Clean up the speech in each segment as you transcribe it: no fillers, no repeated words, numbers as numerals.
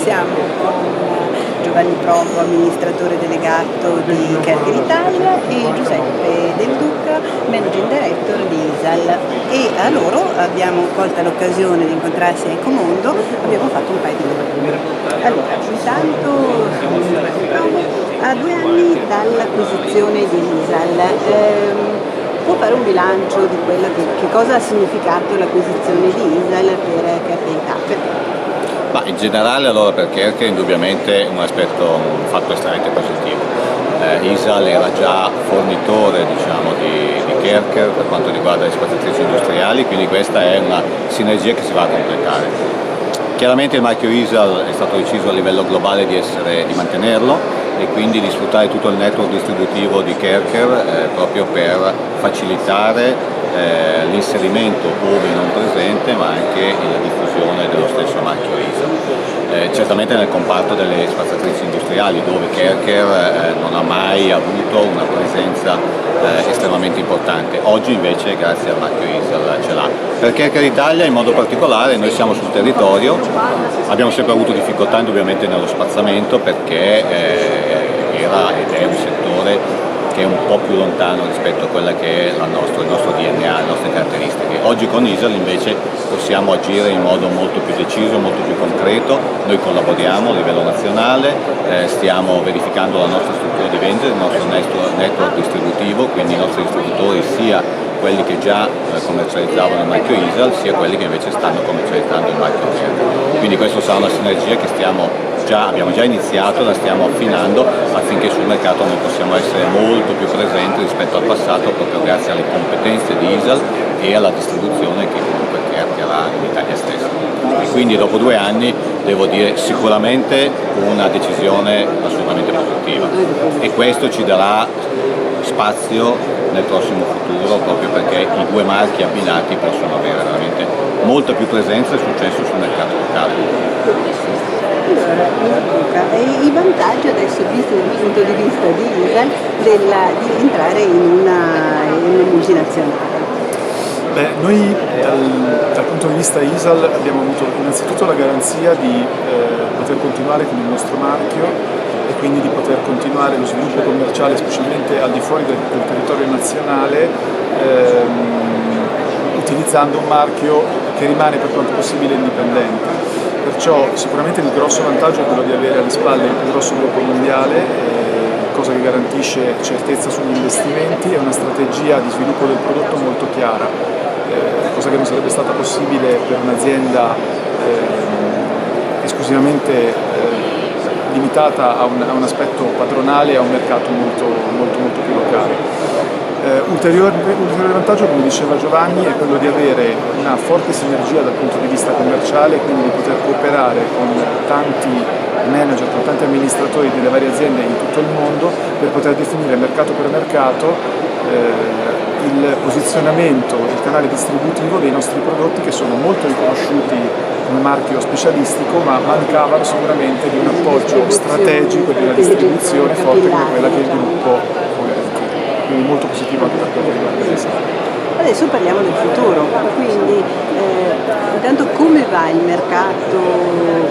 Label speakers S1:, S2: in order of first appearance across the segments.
S1: siamo con Giovanni Provo, amministratore delegato di Kercher Italia, e Giuseppe Del Duca, Managing Director di ISAL. E a loro abbiamo colta l'occasione di incontrarsi a Ecomondo, abbiamo fatto un paio di domande. Allora, intanto Giovanni Provo, a 2 anni dall'acquisizione di ISAL, può fare un bilancio di quella che cosa ha significato l'acquisizione di ISAL per Kercher Italia?
S2: Ma in generale allora per Kercher indubbiamente un fatto estremamente positivo. ISAL era già fornitore di Kercher per quanto riguarda le spaziatrici industriali, quindi questa è una sinergia che si va a completare. Chiaramente il marchio ISAL è stato deciso a livello globale di mantenerlo e quindi di sfruttare tutto il network distributivo di Kercher proprio per facilitare l'inserimento ove non presente, ma anche la diffusione dello stesso marchio ISAL. Certamente nel comparto delle spaziatrici industriali, dove Kercher non ha mai avuto una presenza estremamente importante. Oggi invece grazie al marchio ISAL ce l'ha. Per Kercher Italia in modo particolare noi siamo sul territorio, abbiamo sempre avuto difficoltà indubbiamente nello spazzamento perché era ed è un settore che è un po' più lontano rispetto a quella che è il nostro DNA, le nostre caratteristiche. Oggi con ISAL invece possiamo agire in modo molto più deciso, molto più concreto. Noi collaboriamo a livello nazionale, stiamo verificando la nostra struttura di vendita, il nostro network distributivo, quindi i nostri distributori sia quelli che già commercializzavano il marchio ISAL, sia quelli che invece stanno commercializzando il marchio Kercher. Quindi questa sarà una sinergia che abbiamo già iniziato, la stiamo affinando affinché sul mercato noi possiamo essere molto più presenti rispetto al passato, proprio grazie alle competenze di ISAL e alla distribuzione che comunque Kercher ha in Italia stessa. E quindi dopo 2 anni devo dire sicuramente una decisione assolutamente positiva e questo ci darà spazio nel prossimo futuro proprio perché i 2 marchi abbinati possono avere veramente molta più presenza e successo sul mercato locale.
S1: Allora, i vantaggi adesso, visti dal punto di vista di ISAL, di entrare in una multinazionale?
S3: Noi dal punto di vista ISAL abbiamo avuto innanzitutto la garanzia di poter continuare con il nostro marchio e quindi di poter continuare lo sviluppo commerciale specialmente al di fuori del territorio nazionale utilizzando un marchio che rimane per quanto possibile indipendente. Perciò sicuramente il grosso vantaggio è quello di avere alle spalle il più grosso gruppo mondiale, cosa che garantisce certezza sugli investimenti e una strategia di sviluppo del prodotto molto chiara, cosa che non sarebbe stata possibile per un'azienda esclusivamente limitata a un aspetto padronale e a un mercato molto più locale. Ulteriore vantaggio, come diceva Giovanni, è quello di avere una forte sinergia dal punto di vista commerciale, quindi di poter cooperare con tanti manager, con tanti amministratori delle varie aziende in tutto il mondo per poter definire mercato per mercato il posizionamento, il canale distributivo dei nostri prodotti che sono molto riconosciuti come marchio specialistico, ma mancavano sicuramente di un appoggio strategico e di una distribuzione forte come quella che il gruppo quindi molto positivo anche per quanto riguarda l'ISAL.
S1: Adesso parliamo del futuro, quindi intanto come va il mercato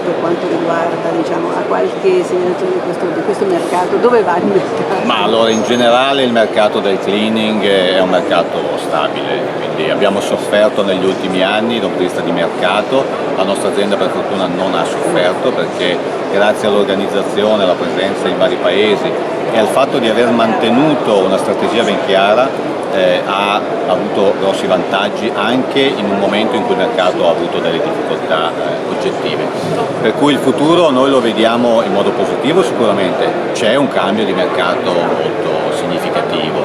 S1: per quanto riguarda, a qualche segnalazione di questo mercato, dove va il mercato?
S2: Ma allora in generale il mercato del cleaning è un mercato stabile, quindi abbiamo sofferto negli ultimi anni da un punto di vista di mercato, la nostra azienda per fortuna non ha sofferto perché grazie all'organizzazione, alla presenza in vari paesi e al fatto di aver mantenuto una strategia ben chiara ha avuto grossi vantaggi anche in un momento in cui il mercato ha avuto delle difficoltà oggettive. Per cui il futuro noi lo vediamo in modo positivo sicuramente, c'è un cambio di mercato molto significativo.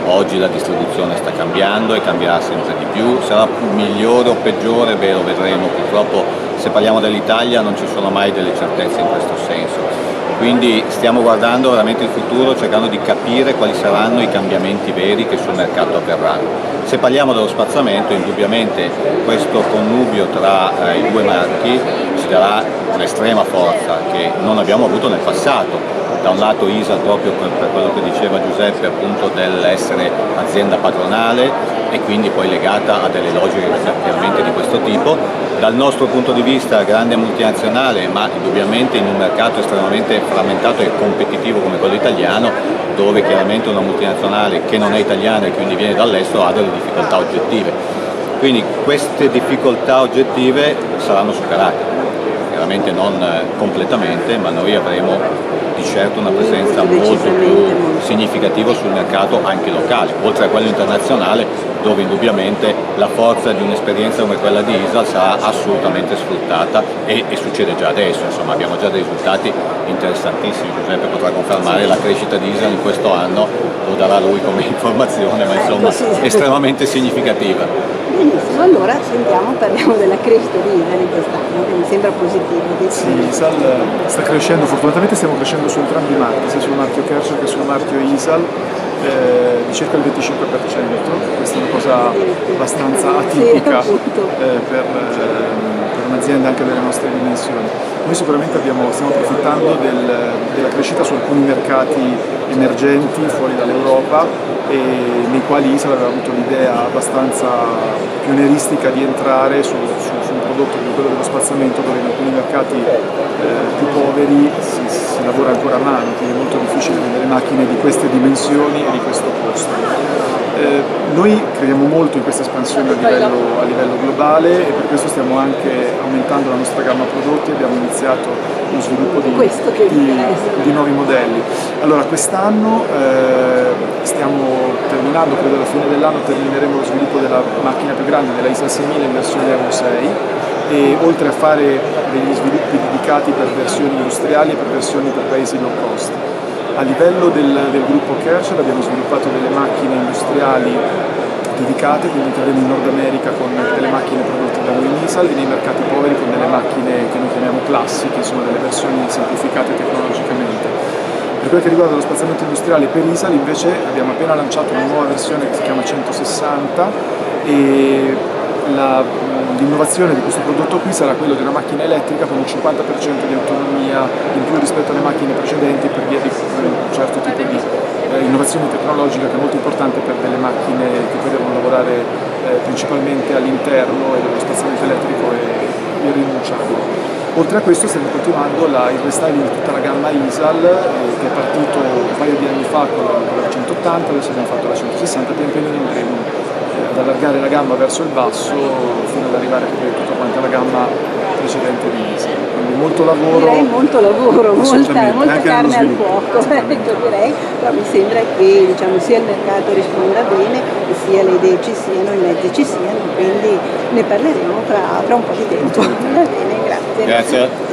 S2: Oggi la distribuzione sta cambiando e cambierà sempre di più, sarà migliore o peggiore, lo vedremo. Purtroppo se parliamo dell'Italia non ci sono mai delle certezze in questo senso. Quindi stiamo guardando veramente il futuro cercando di capire quali saranno i cambiamenti veri che sul mercato avverranno. Se parliamo dello spazzamento, indubbiamente questo connubio tra i 2 marchi ci darà un'estrema forza che non abbiamo avuto nel passato. Da un lato ISAL proprio per quello che diceva Giuseppe appunto dell'essere azienda padronale e quindi poi legata a delle logiche chiaramente di questo tipo, Dal nostro punto di vista grande multinazionale, ma indubbiamente in un mercato estremamente frammentato e competitivo come quello italiano, dove chiaramente una multinazionale che non è italiana e quindi viene dall'estero ha delle difficoltà oggettive. Quindi queste difficoltà oggettive saranno superate, chiaramente non completamente, ma noi avremo di certo una presenza molto più significativa sul mercato anche locale, oltre a quello internazionale, dove indubbiamente la forza di un'esperienza come quella di ISAL sarà assolutamente sfruttata e succede già adesso, insomma abbiamo già dei risultati interessantissimi. Giuseppe potrà confermare la crescita di ISAL in questo anno, lo darà lui come informazione, ma insomma estremamente significativa.
S1: Benissimo, allora parliamo della crescita di ISAL in quest'anno, che mi sembra positivo.
S3: Sì, ISAL sta crescendo, fortunatamente stiamo crescendo su entrambi i marchi, sia sul marchio Kärcher che sul marchio ISAL, di circa il 25%, questa è una cosa abbastanza atipica per un'azienda anche delle nostre dimensioni. Noi sicuramente stiamo approfittando della crescita su alcuni mercati emergenti fuori dall'Europa e nei quali ISAL aveva avuto l'idea abbastanza pionieristica di entrare su un prodotto come quello dello spazzamento, dove in alcuni mercati più poveri si lavora ancora a mano, quindi è molto difficile vedere macchine di queste dimensioni e di questo costo. Noi crediamo molto in questa espansione a livello globale e per questo stiamo anche aumentando la nostra gamma prodotti. Abbiamo iniziato lo sviluppo di nuovi modelli. Allora, quest'anno stiamo terminando, credo alla fine dell'anno termineremo lo sviluppo della macchina più grande, della ISAL 6000 in versione Evo 6, e oltre a fare degli sviluppi dedicati per versioni industriali e per versioni per paesi low cost. A livello del gruppo Kärcher abbiamo sviluppato delle macchine industriali dedicate, quindi entreremo in Nord America con delle macchine prodotte da noi in ISAL e nei mercati poveri con delle macchine che noi chiamiamo classiche, insomma delle versioni semplificate tecnologicamente. Per quel che riguarda lo spazzamento industriale per ISAL invece abbiamo appena lanciato una nuova versione che si chiama 160 e l'innovazione di questo prodotto qui sarà quello di una macchina elettrica con un 50% di autonomia in più rispetto alle macchine precedenti per via di un certo tipo di innovazione tecnologica che è molto importante per delle macchine che poi devono lavorare principalmente all'interno e dove lo spazzamento elettrico è irrinunciabile. Oltre a questo stiamo continuando il restyling di tutta la gamma ISAL che è partito un paio di anni fa con la 180, adesso abbiamo fatto la 160, pian pianino andremo ad allargare la gamma verso il basso fino ad arrivare a tutta quanta la gamma precedente di ISAL. Quindi molto lavoro.
S1: Direi molto lavoro, molta carne al fuoco, direi, però mi sembra che sia il mercato risponda bene, sia le idee ci siano, i mezzi ci siano, quindi ne parleremo fra un po' di tempo. Va bene, grazie.
S2: Grazie.